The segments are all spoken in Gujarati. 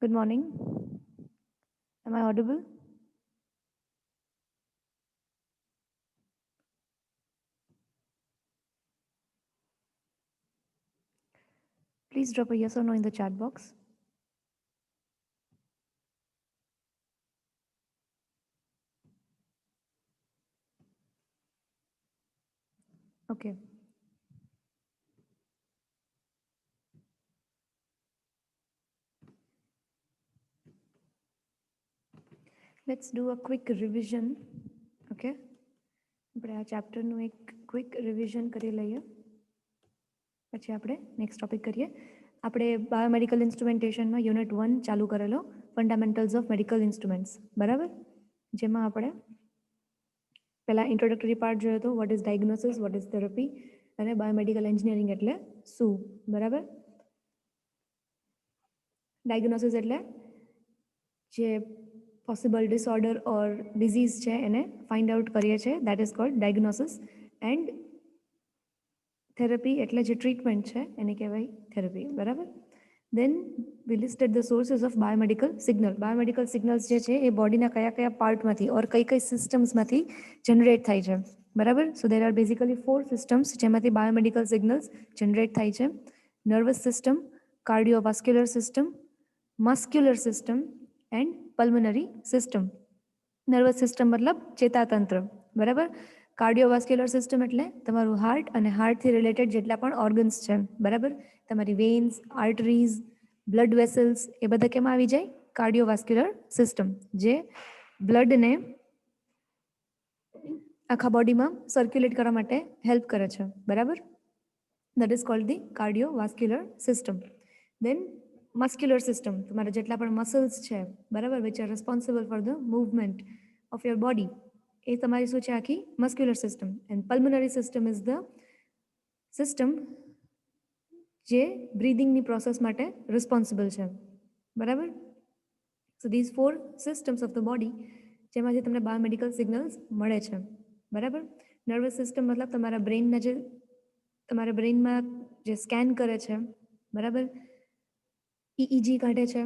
Good morning. Am I audible? Please drop a yes or no in the chat box. Okay. Let's do a quick revision. Okay. આપણે આ ચેપ્ટરનું એક ક્વિક રિવિઝન કરી લઈએ પછી આપણે નેક્સ્ટ ટોપિક કરીએ. આપણે બાયોમેડિકલ ઇન્સ્ટ્રુમેન્ટેશનમાં યુનિટ 1 ચાલુ કરેલો ફંડામેન્ટલ્સ ઓફ મેડિકલ ઇન્સ્ટ્રુમેન્ટ્સ, બરાબર, જેમાં આપણે પહેલાં ઇન્ટ્રોડક્ટરી પાર્ટ જોયો હતો, what is diagnosis, what is therapy અને બાયોમેડિકલ એન્જિનિયરિંગ એટલે શું, બરાબર. ડાયગ્નોસિસ એટલે જે પોસિબલ ડિસઓર્ડર ઓર ડિઝીઝ છે એને ફાઇન્ડ આઉટ કરીએ છીએ, that is called diagnosis. And therapy એટલે જે ટ્રીટમેન્ટ છે એને કહેવાય થેરપી, બરાબર. Then we listed the sources of biomedical signal. Biomedical signals જે છે એ બોડીના કયા કયા પાર્ટમાંથી ઓર કઈ કઈ સિસ્ટમ્સમાંથી જનરેટ થાય છે, બરાબર. સો દેર આર બેઝિકલી 4 સિસ્ટમ્સ જેમાંથી બાયોમેડિકલ સિગ્નલ્સ જનરેટ થાય છે. Nervous system, cardiovascular system, muscular system and pulmonary system. Nervous system મતલબ ચેતાતંત્ર, બરાબર. કાર્ડિયોવાસ્ક્યુલર સિસ્ટમ એટલે તમારું હાર્ટ અને હાર્ટથી રિલેટેડ જેટલા પણ ઓર્ગન્સ છે, બરાબર. તમારી વેન્સ, આર્ટરીઝ, બ્લડ વેસલ્સ એ બધા કેમાં આવી જાય? કાર્ડિયોવાસ્ક્યુલર સિસ્ટમ, જે બ્લડને આખા બોડીમાં સર્ક્યુલેટ કરવા માટે હેલ્પ કરે છે, બરાબર. That is called the cardiovascular system. Then muscular system, તમારા જેટલા પણ મસલ્સ છે, બરાબર, which are responsible for the movement of your body, એ તમારી શું છે? આખી muscular system. And pulmonary system is the system જે બ્રીધિંગની પ્રોસેસ માટે રિસ્પોન્સિબલ છે, બરાબર. So these 4 systems of the body જેમાંથી તમને બાયોમેડિકલ સિગ્નલ્સ મળે છે, બરાબર. નર્વસ સિસ્ટમ મતલબ તમારા બ્રેઇનના જે તમારા બ્રેઇનમાં જે સ્કેન કરે છે, બરાબર, EEG કાઢે છે,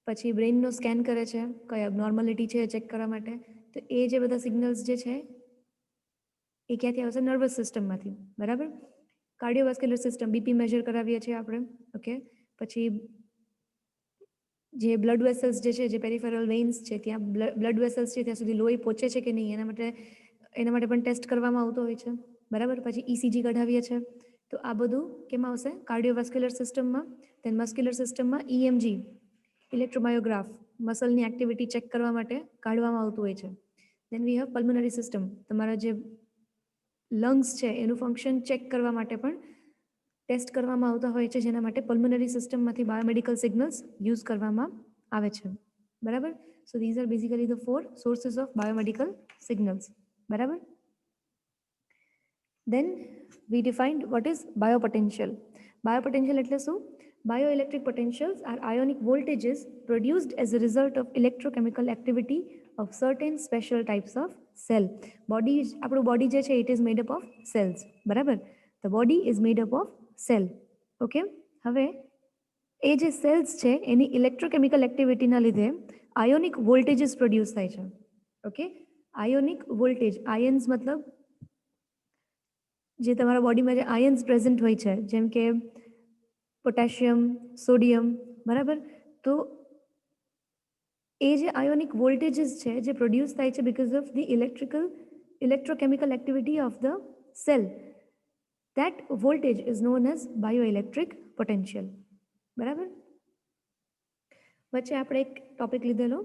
પછી બ્રેઇનનો સ્કેન કરે છે કઈ અબનોર્માલિટી છે ચેક કરવા માટે. તો એ જે બધા સિગ્નલ્સ જે છે એ ક્યાંથી આવશે? નર્વસ સિસ્ટમમાંથી, બરાબર. કાર્ડિયોવાસ્ક્યુલર સિસ્ટમ, બીપી મેજર કરાવીએ છીએ આપણે, ઓકે. પછી જે બ્લડ વેસલ્સ જે છે, જે પેરિફેરલ વેઇન્સ છે, ત્યાં બ્લડ વેસલ્સ છે ત્યાં સુધી લોહી પહોંચે છે કે નહીં એના માટે પણ ટેસ્ટ કરવામાં આવતો હોય છે, બરાબર. પછી ECG કઢાવીએ છીએ. તો આ બધું કેમાં આવશે? કાર્ડિયોવાસ્ક્યુલર સિસ્ટમમાં. દેન મસ્ક્યુલર સિસ્ટમમાં EMG, ઇલેક્ટ્રોમાયોગ્રાફ, મસલની એક્ટિવિટી ચેક કરવા માટે કાઢવામાં આવતું હોય છે. દેન વી હેવ પલ્મનરી સિસ્ટમ, તમારા જે લંગ્સ છે એનું ફંક્શન ચેક કરવા માટે પણ ટેસ્ટ કરવામાં આવતા હોય છે, જેના માટે પલ્મનરી સિસ્ટમમાંથી બાયોમેડિકલ સિગ્નલ્સ યુઝ કરવામાં આવે છે, બરાબર. So these are basically the 4 sources of biomedical signals, બરાબર. Then V defined what is બાયોપોટેન્શિયલ. બાયોપોટેન્શિયલ એટલે શું? Bioelectric potentials are ionic voltages produced as a result of electrochemical activity of certain special types of cell. Body, આપણું body જે છે, it is made up of cells, બરાબર. The body is made up of cell, okay. હવે એ જે સેલ્સ છે એની ઇલેક્ટ્રોકેમિકલ એક્ટિવિટીના લીધે આયોનિક વોલ્ટેજીસ પ્રોડ્યુસ થાય છે, ઓકે. આયોનિક વોલ્ટેજ, આયન્સ મતલબ જે તમારા બોડીમાં જે આયન્સ પ્રેઝન્ટ હોય છે, જેમ કે પોટેશિયમ, સોડિયમ, બરાબર. તો એ જે આયોનિક વોલ્ટેજીસ છે જે પ્રોડ્યુસ થાય છે because of the electrochemical activity of the cell, that voltage is known as bioelectric potential, બરાબર. વચ્ચે આપણે એક ટોપિક લીધેલો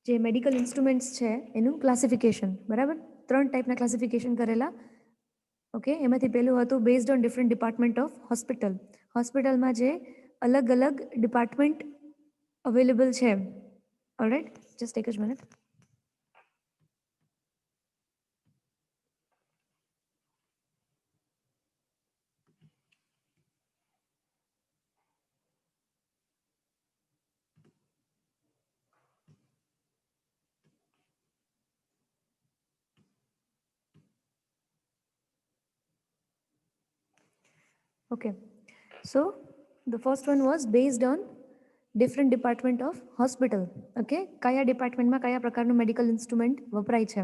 જે મેડિકલ ઇન્સ્ટ્રુમેન્ટ્સ છે એનું ક્લાસિફિકેશન, બરાબર. 3 ટાઈપના ક્લાસિફિકેશન કરેલા, ઓકે. એમાંથી પહેલું હતું based on different department of hospital. હોસ્પિટલમાં જે અલગ અલગ ડિપાર્ટમેન્ટ અવેલેબલ છે, ઓલરાઈટ, જસ્ટ એક જ minute. Okay, so the first one was based on different department of hospital. Okay, કયા ડિપાર્ટમેન્ટમાં કયા પ્રકારનું મેડિકલ ઇન્સ્ટ્રુમેન્ટ વપરાય છે.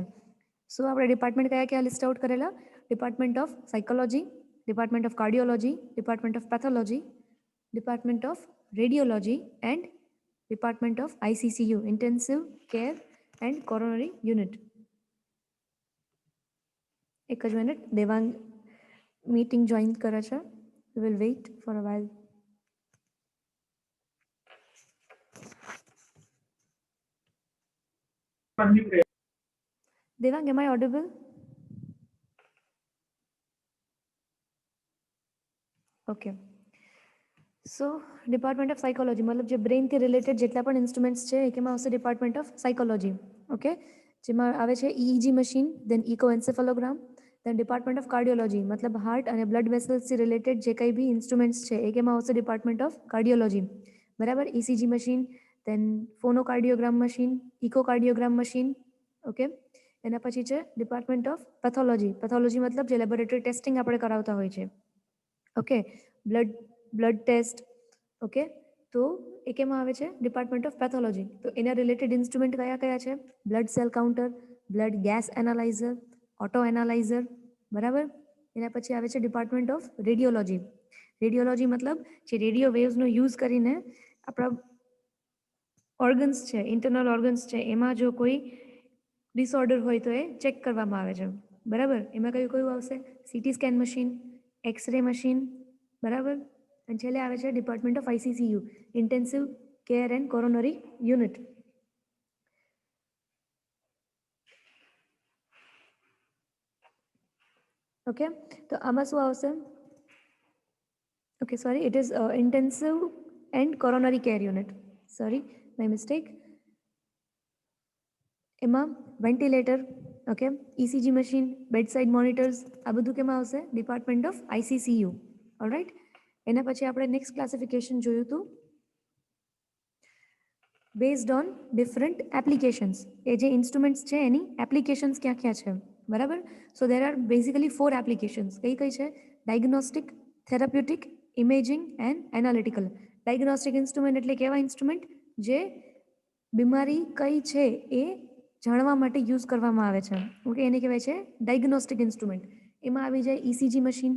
સો આપણે ડિપાર્ટમેન્ટ કયા કયા લિસ્ટ આઉટ કરેલા? Department of psychology, department of cardiology, department of pathology, department of radiology and department of ICCU, intensive care and coronary unit. એક જ મિનિટ, દેવાંગ મીટિંગ જોઈન કરે છે. We will wait for a while. Devang, am I audible? Okay. So department of psychology મતલબ જે બ્રેનથી રિલેટેડ જેટલા પણ ઇન્સ્ટ્રુમેન્ટ્સ છે એ કેમાં આવશે? Department of psychology. ઓકે, જેમાં આવે છે EEG machine, then echoencephalogram, then department of cardiology મતલબ હાર્ટ અને બ્લડ વેસલ્સથી રિલેટેડ જે કંઈ બી ઇન્સ્ટ્રુમેન્ટ્સ છે એ કેમાં આવશે? Department of cardiology. બરાબર, ECG machine, then phonocardiogram machine, echocardiogram machine. Okay, એના પછી છે ડિપાર્ટમેન્ટ ઓફ પેથોલોજી. પેથોલોજી મતલબ જે લેબોરેટરી ટેસ્ટિંગ આપણે કરાવતા હોય છે. Okay, blood test. ઓકે, તો એ કેમાં આવે છે? Department of pathology. તો એના રિલેટેડ ઇન્સ્ટ્રુમેન્ટ કયા કયા છે? Blood cell counter, blood gas analyser, auto analyser. બરાબર, એના પછી આવે છે ડિપાર્ટમેન્ટ ઓફ રેડિયોલોજી. રેડિયોલોજી મતલબ જે રેડિયો વેવ્સનો યુઝ કરીને આપણા ઓર્ગન્સ છે, ઇન્ટરનલ ઓર્ગન્સ છે, એમાં જો કોઈ ડિસઓર્ડર હોય તો એ ચેક કરવામાં આવે છે. બરાબર, એમાં કયું કયું આવશે? CT scan machine, x-ray machine. બરાબર, અને છેલ્લે આવે છે department of ICCU, intensive care and coronary unit. Okay, તો આમાં શું આવશે? Okay, sorry, it is intensive and coronary care unit. Sorry, my mistake. એમાં ventilator, okay, ECG machine, bedside monitors, આ બધું કેમાં આવશે? Department of ICCU. ઓલરાઇટ, એના પછી આપણે નેક્સ્ટ ક્લાસિફિકેશન જોયું હતું બેઝડ ઓન ડિફરન્ટ એપ્લિકેશન્સ. એ જે ઇન્સ્ટ્રુમેન્ટ્સ છે એની એપ્લિકેશન્સ ક્યાં ક્યાં છે. બરાબર, સો દેર આર બેઝિકલી 4 એપ્લિકેશન્સ. કઈ કઈ છે? Diagnostic, therapeutic, imaging and analytical. Diagnostic instrument એટલે કેવા ઇન્સ્ટ્રુમેન્ટ જે બીમારી કઈ છે એ જાણવા માટે યુઝ કરવામાં આવે છે. ઓકે, એને કહેવાય છે ડાયગ્નોસ્ટિક ઇન્સ્ટ્રુમેન્ટ. એમાં આવી જાય ECG machine,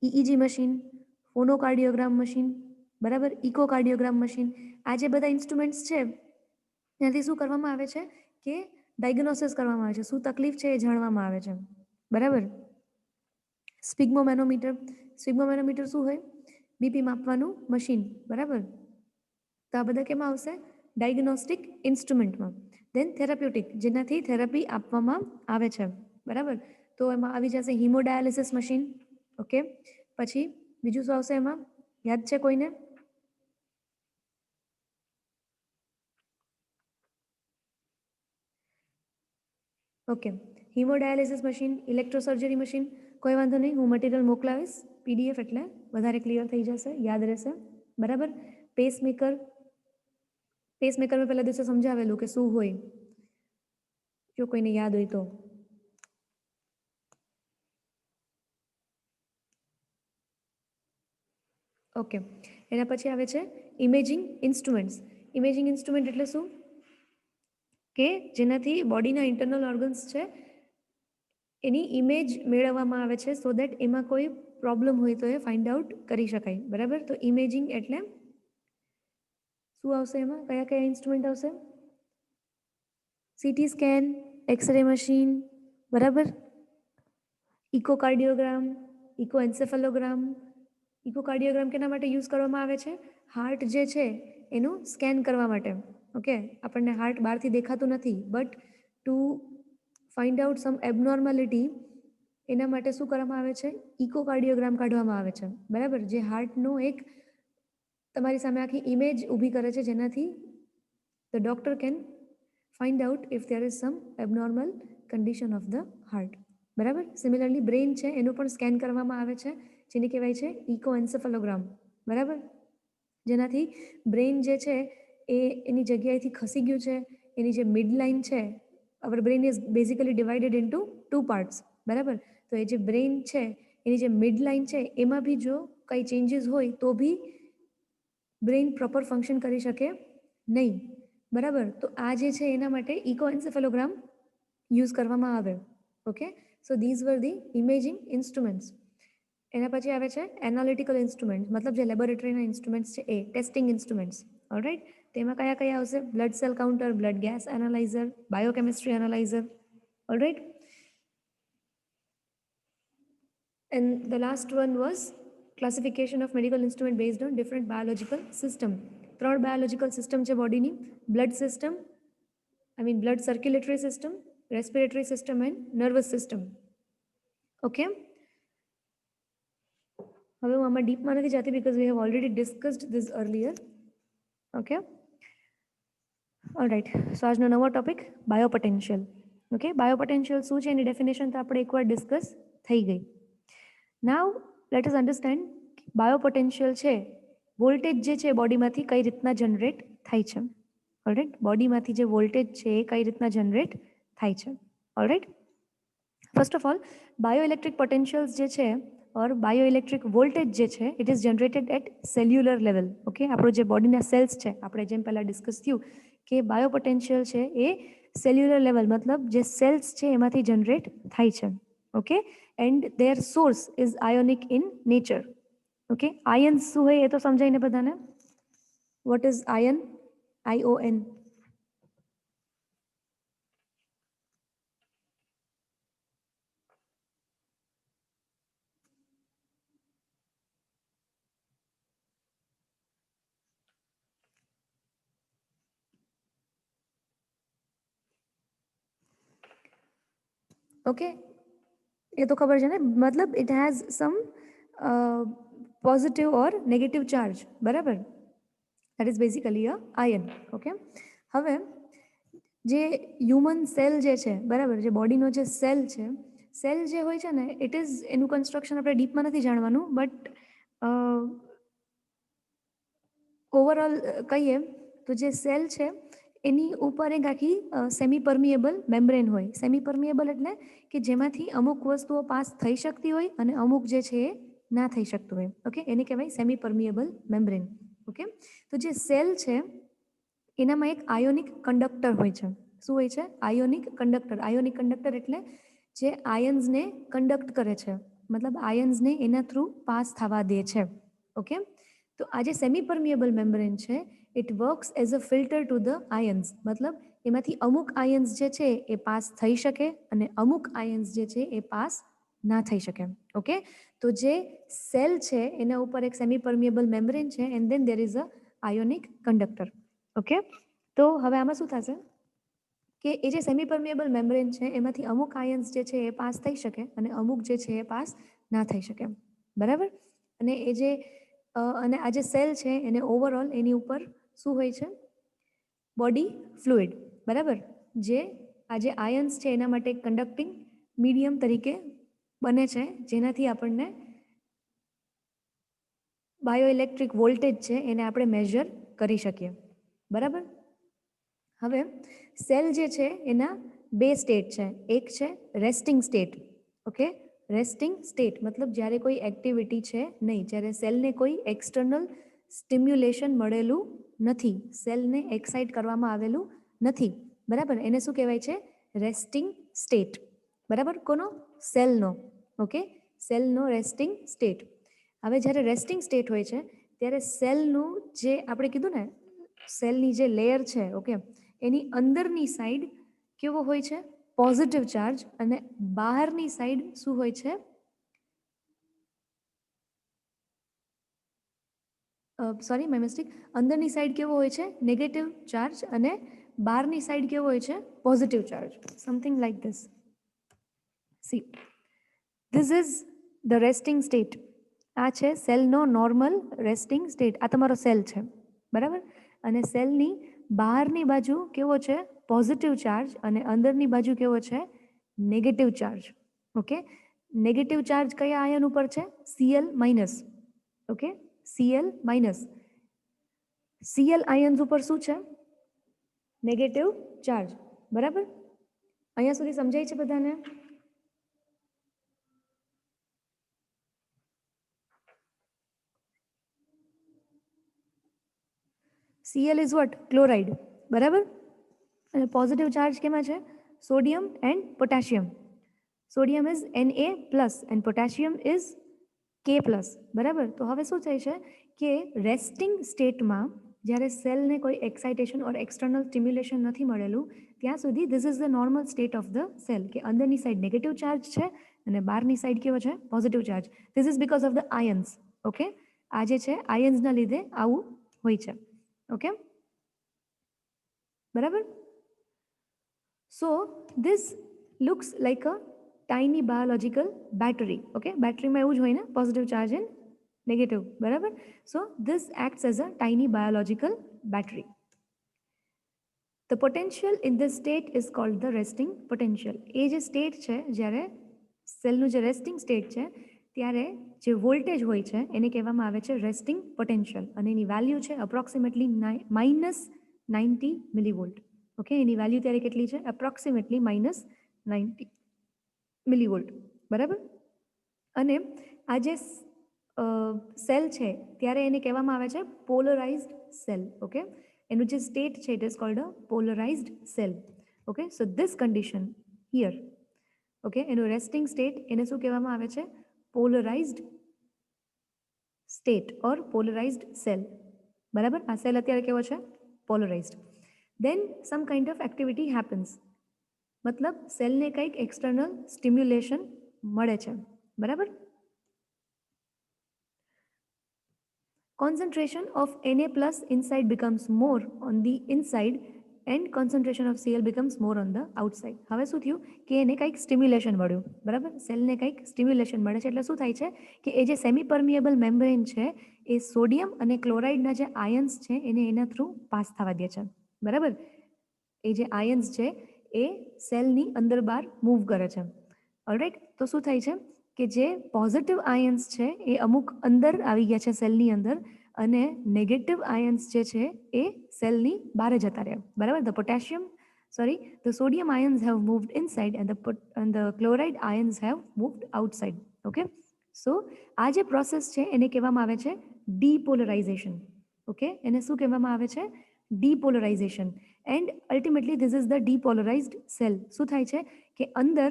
EEG machine, phonocardiogram machine. બરાબર, ઇકોકાર્ડિયોગ્રામ મશીન. આ જે બધા ઇન્સ્ટ્રુમેન્ટ્સ છે ત્યાંથી શું કરવામાં આવે છે કે ડાયગ્નોસિસ કરવામાં આવે છે, શું તકલીફ છે એ જાણવામાં આવે છે. બરાબર, સ્પિગ્મોમેનોમીટર. સ્પિગ્મોમેનોમીટર શું હોય? બીપી માપવાનું મશીન. બરાબર, તો આ બધા કેમાં આવશે? ડાયગ્નોસ્ટિક ઇન્સ્ટ્રુમેન્ટમાં. દેન થેરાપ્યુટિક, જેનાથી થેરાપી આપવામાં આવે છે. બરાબર, તો એમાં આવી જશે હિમોડાયાલિસિસ મશીન. ઓકે, પછી બીજું શું આવશે એમાં? યાદ છે કોઈને? Okay, haemodialysis machine, electrosurgery machine. કોઈ વાંધો નહીં, હું મટીરિયલ મોકલાવીશ PDF, એટલે વધારે ક્લિયર થઈ જશે, યાદ રહેશે. બરાબર, પેસમેકર. પેસમેકર મેં પહેલા દિવસે સમજાવેલું કે શું હોય, જો કોઈને યાદ હોય તો. ઓકે, એના પછી આવે છે ઇમેજિંગ ઇન્સ્ટ્રુમેન્ટ્સ. ઇમેજિંગ ઇન્સ્ટ્રુમેન્ટ એટલે શું? કે જેનાથી બોડીના ઇન્ટરનલ ઓર્ગન્સ છે એની ઇમેજ મેળવવામાં આવે છે, સો દેટ એમાં કોઈ પ્રોબ્લેમ હોય તો એ ફાઇન્ડ આઉટ કરી શકાય. બરાબર, તો ઇમેજિંગ એટલે શું આવશે એમાં? કયા કયા ઇન્સ્ટ્રુમેન્ટ આવશે? CT scan, x ray machine. બરાબર, ઇકોકાર્ડિયોગ્રામ, ઇકોએન્સેફેલોગ્રામ. ઇકોકાર્ડિયોગ્રામ કેના માટે યુઝ કરવામાં આવે છે? હાર્ટ જે છે એનું સ્કેન કરવા માટે. ઓકે, આપણને હાર્ટ બહારથી દેખાતું નથી, but to find out sum abnormality એના માટે શું કરવામાં આવે છે? ઇકોકાર્ડિયોગ્રામ કાઢવામાં આવે છે. બરાબર, જે હાર્ટનો એક તમારી સામે આખી ઇમેજ ઊભી કરે છે, જેનાથી the doctor can find out if there is sum abnormal condition of the heart. બરાબર, સિમિલરલી બ્રેઇન છે એનું પણ સ્કેન કરવામાં આવે છે, જેને કહેવાય છે ઇકોએન્સેફેલોગ્રામ. બરાબર, જેનાથી બ્રેઇન જે છે એ એની જગ્યાએથી ખસી ગયું છે. એની જે મિડ લાઇન છે, our brain is basically divided into 2 parts. બરાબર, તો એ જે બ્રેઇન છે એની જે મિડ લાઇન છે એમાં બી જો કંઈ ચેન્જીસ હોય તો બી બ્રેઇન પ્રોપર ફંક્શન કરી શકે નહીં, બરાબર. તો આ જે છે એના માટે ઇકોએન્સેફેલોગ્રામ યુઝ કરવામાં આવે. Okay, so these were the imaging instruments. એના પછી આવે છે એનાલિટિકલ ઇન્સ્ટ્રુમેન્ટ્સ, મતલબ જે લેબોરેટરીના ઇન્સ્ટ્રુમેન્ટ્સ છે એ ટેસ્ટિંગ ઇન્સ્ટ્રુમેન્ટ્સ. ઓલરાઇટ, તેમાં કયા કયા આવશે? Blood cell counter, blood gas analyser, biochemistry analyser. All right, and the last one was classification of medical instrument based on different biological system. ત્રણ biological system છે બોડીની: blood system, blood circulatory system, respiratory system and nervous system. Okay, હવે હું આમાં ડીપમાં નથી જતી because we have already discussed this earlier. Okay, alright. So આજનો નવો ટોપિક બાયોપોટેન્શિયલ. ઓકે, બાયોપોટેન્શિયલ શું છે એની ડેફિનેશન તો આપણે એકવાર ડિસ્કસ થઈ ગઈ. નાવ લેટ અસ અન્ડરસ્ટેન્ડ બાયોપોટેન્શિયલ છે, વોલ્ટેજ જે છે બોડીમાંથી કઈ રીતના જનરેટ થાય છે. ઓલરાઇટ, બોડીમાંથી જે વોલ્ટેજ છે એ કઈ રીતના જનરેટ થાય છે. Alright, first of all bioelectric potentials જે છે ઓર બાયોઇલેક્ટ્રિક વોલ્ટેજ જે છે it is generated at cellular level. Okay, આપણો જે બોડીના સેલ્સ છે, આપણે જેમ પહેલાં ડિસ્કસ થયું કે બાયોપોટેન્શિયલ છે એ સેલ્યુલર લેવલ મતલબ જે સેલ્સ છે એમાંથી જનરેટ થાય છે. Okay, and their source is ionic in nature. Okay, ions શું હોય એ તો સમજાય ને બધાને? What is ion? ION. Okay, એ તો ખબર છે ને, મતલબ it has some positive or negative charge, બરાબર. That is basically a ion. Okay, હવે જે હ્યુમન સેલ જે છે, બરાબર, જે બોડીનો જે સેલ છે, સેલ જે હોય છે ને ઇટ ઇઝ, એનું કન્સ્ટ્રક્શન આપણે ડીપમાં નથી જાણવાનું, બટ ઓવરઓલ કહીએ તો જે સેલ છે એની ઉપર એક આખી સેમી પરમિએબલ મેમ્બ્રેન હોય. સેમી પરમિએબલ એટલે કે જેમાંથી અમુક વસ્તુઓ પાસ થઈ શકતી હોય અને અમુક જે છે એ ના થઈ શકતું હોય. ઓકે, એને કહેવાય સેમી પરમિએબલ મેમ્બ્રેન. ઓકે, તો જે સેલ છે એનામાં એક આયોનિક કંડક્ટર હોય છે. શું હોય છે? Ionic conductor. આયોનિક કંડક્ટર એટલે જે આયન્સને કંડક્ટ કરે છે, મતલબ આયન્સને એના થ્રુ પાસ થવા દે છે. ઓકે, તો આ જે સેમી પરમિએબલ મેમ્બ્રેન છે it works as a filter to the ions, મતલબ એમાંથી અમુક આયન્સ જે છે એ પાસ થઈ શકે અને અમુક આયન્સ જે છે એ પાસ ના થઈ શકે. ઓકે, તો જે સેલ છે એના ઉપર એક સેમી પરમિએબલ મેમ્બ્રેન છે and then there is a ionic conductor. Okay, તો હવે આમાં શું થશે કે એ જે સેમી પરમિએબલ મેમ્બ્રેન છે એમાંથી અમુક આયન્સ જે છે એ પાસ થઈ શકે અને અમુક જે છે એ પાસ ના થઈ શકે, બરાબર. અને એ જે અને આ જે સેલ છે એને ઓવરઓલ એની ઉપર શું હોય છે? બોડી ફ્લુઇડ, બરાબર. જે આ જે આયન્સ છે એના માટે કંડક્ટિંગ મીડિયમ તરીકે બને છે, જેનાથી આપણને બાયોઇલેક્ટ્રિક વોલ્ટેજ છે એને આપણે મેજર કરી શકીએ, બરાબર. હવે સેલ જે છે એના બે સ્ટેટ છે. એક છે resting state. Okay, resting state મતલબ જ્યારે કોઈ એક્ટિવિટી છે નહીં, જ્યારે સેલને કોઈ એક્સટર્નલ સ્ટિમ્યુલેશન મળેલું નથી, સેલને એક્સાઇટ કરવામાં આવેલું નથી, બરાબર. એને શું કહેવાય છે? રેસ્ટિંગ સ્ટેટ, બરાબર. કોનો? સેલનો. ઓકે, સેલનો રેસ્ટિંગ સ્ટેટ. હવે જ્યારે રેસ્ટિંગ સ્ટેટ હોય છે ત્યારે સેલનું જે આપણે કીધું ને સેલની જે લેયર છે, ઓકે, એની અંદરની સાઈડ કેવો હોય છે? Positive charge. અને બહારની સાઈડ શું હોય છે? Sorry, my mistake. અંદરની સાઈડ કેવો હોય છે? Negative charge. અને બહારની સાઈડ કેવો હોય છે? Positive charge. Something like this. C, this is the resting state. આ છે સેલનો નોર્મલ રેસ્ટિંગ સ્ટેટ. આ તમારો સેલ છે, બરાબર. અને સેલની બહારની બાજુ કેવો છે? Positive charge. અને અંદરની બાજુ કેવો છે? Negative charge. Okay, negative charge કયા આયન ઉપર છે? Cl minus. Okay, Cl minus. Cl ions ઉપર શું છે? નેગેટિવ ચાર્જ, બરાબર. અહીંયા સુધી સમજાય છે બધાને? Cl is what? Chloride. બરાબર. અને પોઝિટિવ ચાર્જ કેમાં છે? Sodium and potassium. Sodium is Na plus and potassium is K plus. બરાબર. તો હવે શું થાય છે કે રેસ્ટિંગ સ્ટેટમાં જ્યારે સેલને કોઈ એક્સાઇટેશન ઓર એક્સટર્નલ સ્ટિમ્યુલેશન નથી મળેલું ત્યાં સુધી this is the normal state of the cell, કે અંદરની સાઈડ નેગેટિવ ચાર્જ છે અને બહારની સાઈડ કેવો છે? Positive charge. This is because of the ions. Okay, આ જે છે આયન્સના લીધે આવું હોય છે. ઓકે, બરાબર. So this looks like a tiny biological battery. Okay, બેટરીમાં એવું જ હોય ને, પોઝિટિવ ચાર્જ એન્ડ નેગેટિવ. બરાબર. So this acts as a tiny biological battery. The potential in this state is called the resting potential. એ જે સ્ટેટ છે જ્યારે સેલનું જે રેસ્ટિંગ સ્ટેટ છે ત્યારે જે વોલ્ટેજ હોય છે એને કહેવામાં આવે છે રેસ્ટિંગ પોટેન્શિયલ, અને એની વેલ્યુ છે અપ્રોક્સિમેટલી -90 મિલીવોલ્ટ. ઓકે, એની વેલ્યુ ત્યારે કેટલી છે? Approximately -90 millivolt. બરાબર. અને આ જે સેલ છે ત્યારે એને કહેવામાં આવે છે પોલરાઇઝ્ડ સેલ. ઓકે, એનું જે સ્ટેટ છે it is called a polarized cell. Okay, so this condition here, okay, એનું રેસ્ટિંગ સ્ટેટ એને શું કહેવામાં આવે છે? Polarized state or polarized cell. બરાબર. આ સેલ અત્યારે કેવો છે? Polarized. Then some kind of activity happens, મતલબ સેલને કંઈક એક્સટર્નલ સ્ટિમ્યુલેશન મળે છે. બરાબર. Concentration of Na plus inside becomes more on the inside and concentration of Cl becomes more on the outside. હવે શું થયું કે એને કંઈક સ્ટિમ્યુલેશન મળ્યું. બરાબર. સેલને કંઈક સ્ટિમ્યુલેશન મળે છે એટલે શું થાય છે કે એ જે સેમી પરમિએબલ મેમ્બ્રેન છે એ સોડિયમ અને ક્લોરાઇડના જે આયન્સ છે એને એના થ્રુ પાસ થવા દે છે. બરાબર. એ જે આયન્સ છે એ સેલની અંદર બહાર મૂવ કરે છે. ઓલરાઈટ. તો શું થાય છે કે જે પોઝિટિવ આયન્સ છે એ અમુક અંદર આવી ગયા છે સેલની અંદર, અને નેગેટિવ આયન્સ જે છે એ સેલની બહાર જતા રહ્યા. બરાબર. the sodium ions have moved inside and the chloride ions have moved outside. Okay, so આ જે પ્રોસેસ છે એને કહેવામાં આવે છે ડીપોલરાઇઝેશન. ઓકે, એને શું કહેવામાં આવે છે? Depolarization. And ultimately this is the depolarized cell. શું થાય છે કે અંદર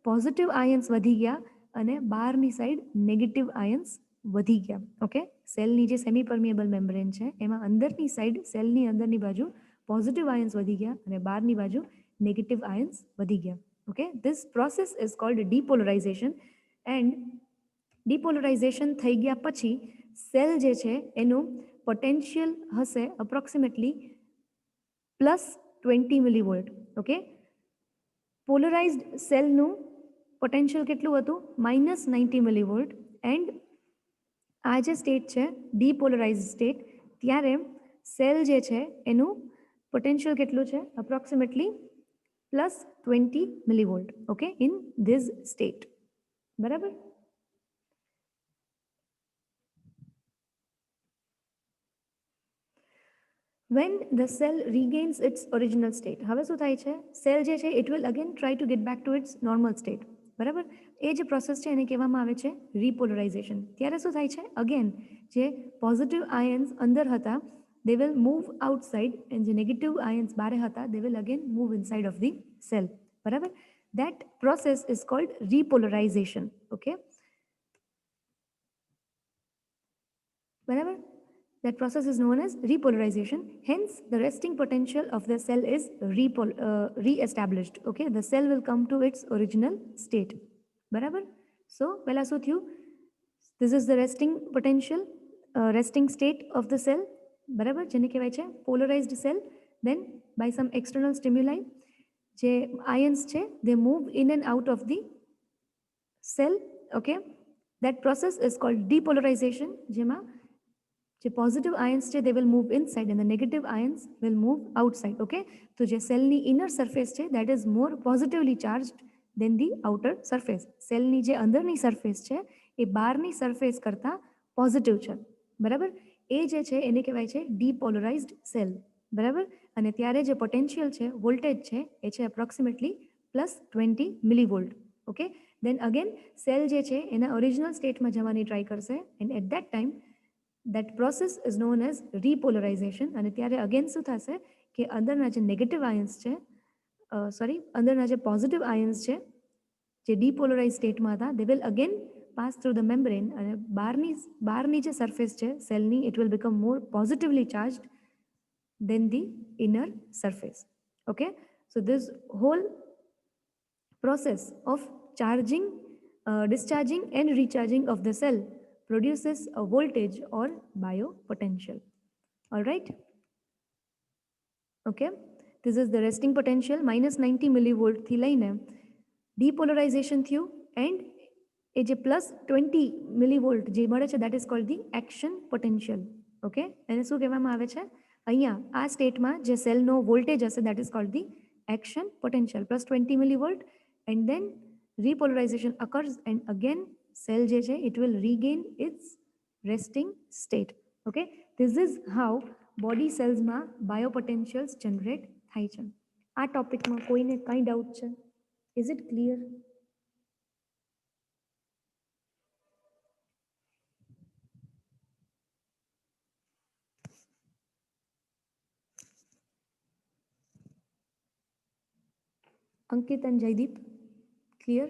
પોઝિટિવ આયન્સ વધી ગયા અને બહારની સાઈડ નેગેટિવ આયન્સ વધી ગયા. ઓકે, સેલની જે સેમી પરમિએબલ મેમ્બ્રેન છે એમાં અંદરની સાઈડ સેલની અંદરની બાજુ પોઝિટિવ આયન્સ વધી ગયા અને બહારની બાજુ નેગેટિવ આયન્સ વધી ગયા. Okay, this process is called depolarization. And depolarization થઈ ગયા પછી સેલ જે છે એનું પોટેન્શિયલ હશે અપ્રોક્સિમેટલી +20 મિલીવોલ્ટ. ઓકે, પોલરાઇઝ્ડ સેલનું પોટેન્શિયલ કેટલું હતું? -90 મિલીવોલ્ટ. એન્ડ આ જે સ્ટેટ છે ડીપોલરાઇઝ સ્ટેટ, ત્યારે સેલ જે છે એનું પોટેન્શિયલ કેટલું છે? Approximately +20 millivolt. Okay, in this state. બરાબર. When the cell regains its original state, હવે શું થાય છે? સેલ જે છે it will again try to get back to its normal state. બરાબર. એ જે પ્રોસેસ છે એને કહેવામાં આવે છે રીપોલરાઇઝેશન. ત્યારે શું થાય છે? અગેન જે પોઝિટિવ આયન્સ અંદર હતા they will move outside and જે નેગેટિવ આયન્સ બહાર હતા they will again move inside of the cell. બરાબર. that process is called repolarization. Okay, બરાબર. That process is known as repolarization. Hence, the resting potential of the cell is re-established. Okay, the cell will come to its original state. બરાબર. So, પહેલા શું થયું? This is the resting potential, resting state of the cell. બરાબર, જેને કહેવાય છે polarized cell. Then, by some external stimuli, જે ions છે they move in and out of the cell. Okay, that process is called depolarization, જેમાં જે પોઝિટિવ આયન્સ છે they will move inside and the negative ions will move outside. Okay, તો જે સેલની ઇનર સરફેસ છે that is more positively charged than the outer surface. સેલની જે અંદરની સરફેસ છે એ બહારની સરફેસ કરતાં પોઝિટિવ છે. બરાબર. એ જે છે એને કહેવાય છે ડીપોલરાઇઝ્ડ સેલ. બરાબર. અને ત્યારે જે પોટેન્શિયલ છે, વોલ્ટેજ છે એ છે approximately +20 millivolt. Okay, then again cell જે છે એના ઓરિજિનલ સ્ટેટમાં જવાની ટ્રાય કરશે and at that time That process is known as repolarization. અને ત્યારે again શું થશે કે અંદરના જે નેગેટિવ આયન્સ છે અંદરના જે પોઝિટિવ આયન્સ છે જે ડીપોલરાઇઝ સ્ટેટમાં હતા they will again pass through the membrane અને બહારની જે સરફેસ છે સેલની it will become more positively charged than the inner surface. Okay, so this whole process of charging, discharging and recharging of the cell produces a voltage or biopotential. All right. Okay, this is the resting potential minus 90 millivolt થી લઈને depolarization થયું and એ જે પ્લસ 20 મિલીવોલ્ટ જે મળે છે that is called the action potential. Okay, એને શું કહેવામાં આવે છે અહીંયા આ સ્ટેટમાં જે સેલનો વોલ્ટેજ હશે that is called the action potential plus 20 millivolt and then repolarization occurs and again cell જે છે it will regain its resting state. Okay, this is how body cells માં biopotentials generate થાય છે. આ ટોપિકમાં કોઈને કાંઈ ડાઉટ છે? Is it clear? Ankit and Jaideep, clear?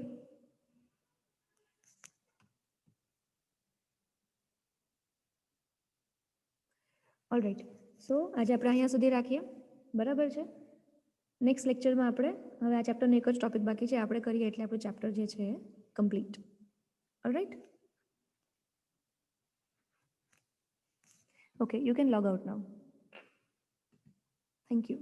All right, so આજે આપણે અહીંયા સુધી રાખીએ, બરાબર છે. નેક્સ્ટ લેક્ચરમાં આપણે હવે આ ચેપ્ટરનો એક જ ટોપિક બાકી છે, આપણે કરીએ એટલે આપણું ચેપ્ટર જે છે એ complete. All right, okay, you can log out now. Thank you.